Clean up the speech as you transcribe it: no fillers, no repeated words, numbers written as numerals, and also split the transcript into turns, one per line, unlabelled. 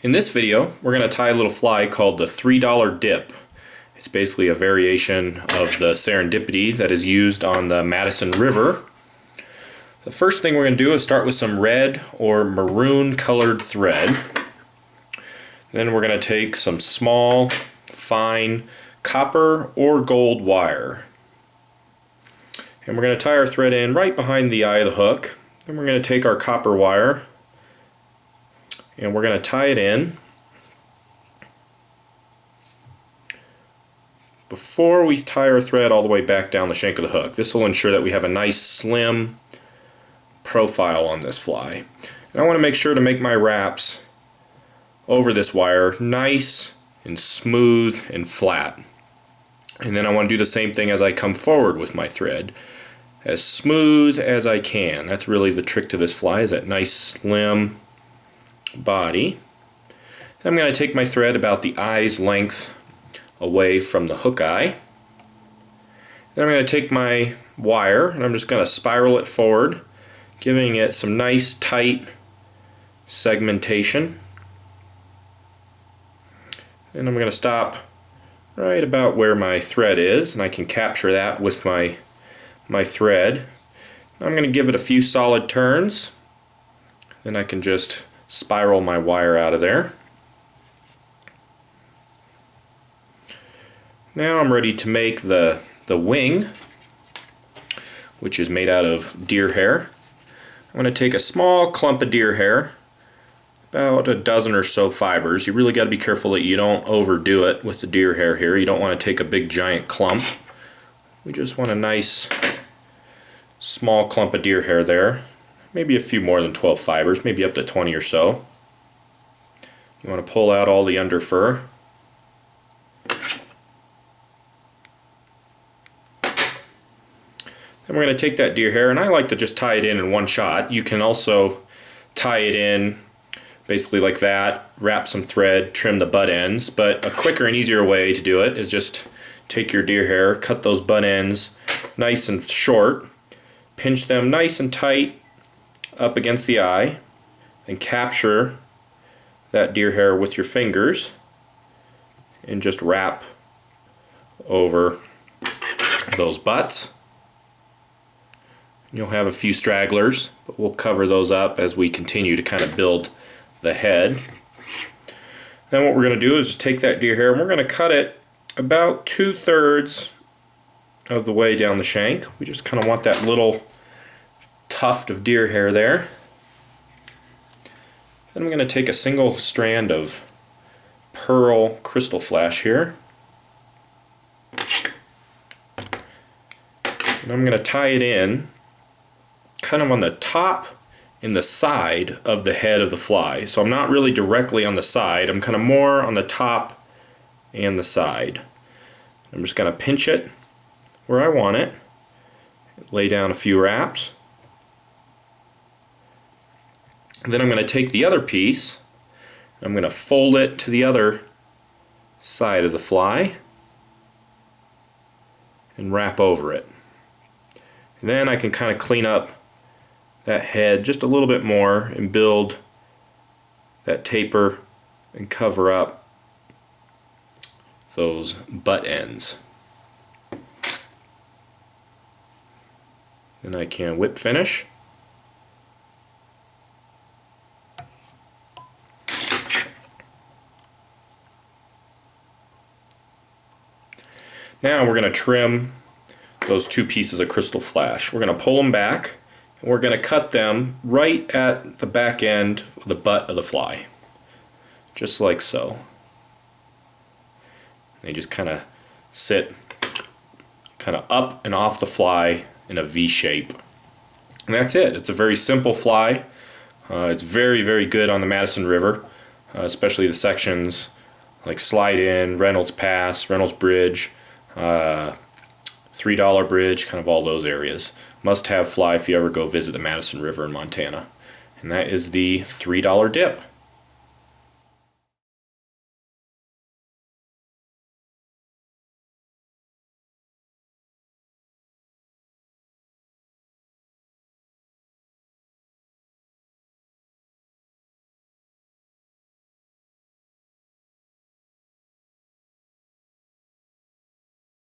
In this video, we're going to tie a little fly called the $3 dip. It's basically a variation of the Serendipity that is used on the Madison River. The first thing we're going to do is start with some red or maroon colored thread. Then we're going to take some small, fine copper or gold wire. And we're going to tie our thread in right behind the eye of the hook. Then we're going to take our copper wire and we're going to tie it in. Before we tie our thread all the way back down the shank of the hook, this will ensure that we have a nice slim profile on this fly. And I want to make sure to make my wraps over this wire nice and smooth and flat. And then I want to do the same thing as I come forward with my thread. As smooth as I can. That's really the trick to this fly, is that nice slim body. I'm going to take my thread about the eye's length away from the hook eye. Then I'm going to take my wire and I'm just going to spiral it forward, giving it some nice tight segmentation. And I'm going to stop right about where my thread is, and I can capture that with my thread. I'm going to give it a few solid turns, then I can just spiral my wire out of there. Now I'm ready to make the wing, which is made out of deer hair. I'm going to take a small clump of deer hair, about a dozen or so fibers. You really got to be careful that you don't overdo it with the deer hair here. You don't want to take a big giant clump. We just want a nice small clump of deer hair there. Maybe a few more than 12 fibers, maybe up to 20 or so. You want to pull out all the under fur. Then we're going to take that deer hair, and I like to just tie it in one shot. You can also tie it in basically like that, wrap some thread, trim the butt ends, but a quicker and easier way to do it is just take your deer hair, cut those butt ends nice and short, pinch them nice and tight up against the eye, and capture that deer hair with your fingers and just wrap over those butts. You'll have a few stragglers, but we'll cover those up as we continue to kind of build the head. Then what we're going to do is just take that deer hair and we're going to cut it about 2/3 of the way down the shank. We just kind of want that little tuft of deer hair there. Then I'm going to take a single strand of pearl crystal flash here. And I'm going to tie it in kind of on the top and the side of the head of the fly. So I'm not really directly on the side, I'm kind of more on the top and the side. I'm just going to pinch it where I want it, lay down a few wraps. And then I'm going to take the other piece, I'm going to fold it to the other side of the fly and wrap over it. And then I can kind of clean up that head just a little bit more and build that taper and cover up those butt ends. Then I can whip finish. Now we're going to trim those two pieces of crystal flash. We're going to pull them back and we're going to cut them right at the back end of the butt of the fly. Just like so. They just kind of sit kind of up and off the fly in a V shape. And that's it. It's a very simple fly. It's very, very good on the Madison River, especially the sections like Slide In, Reynolds Pass, Reynolds Bridge, $3 Bridge, kind of all those areas. Must have fly if you ever go visit the Madison River in Montana. And that is the $3 dip.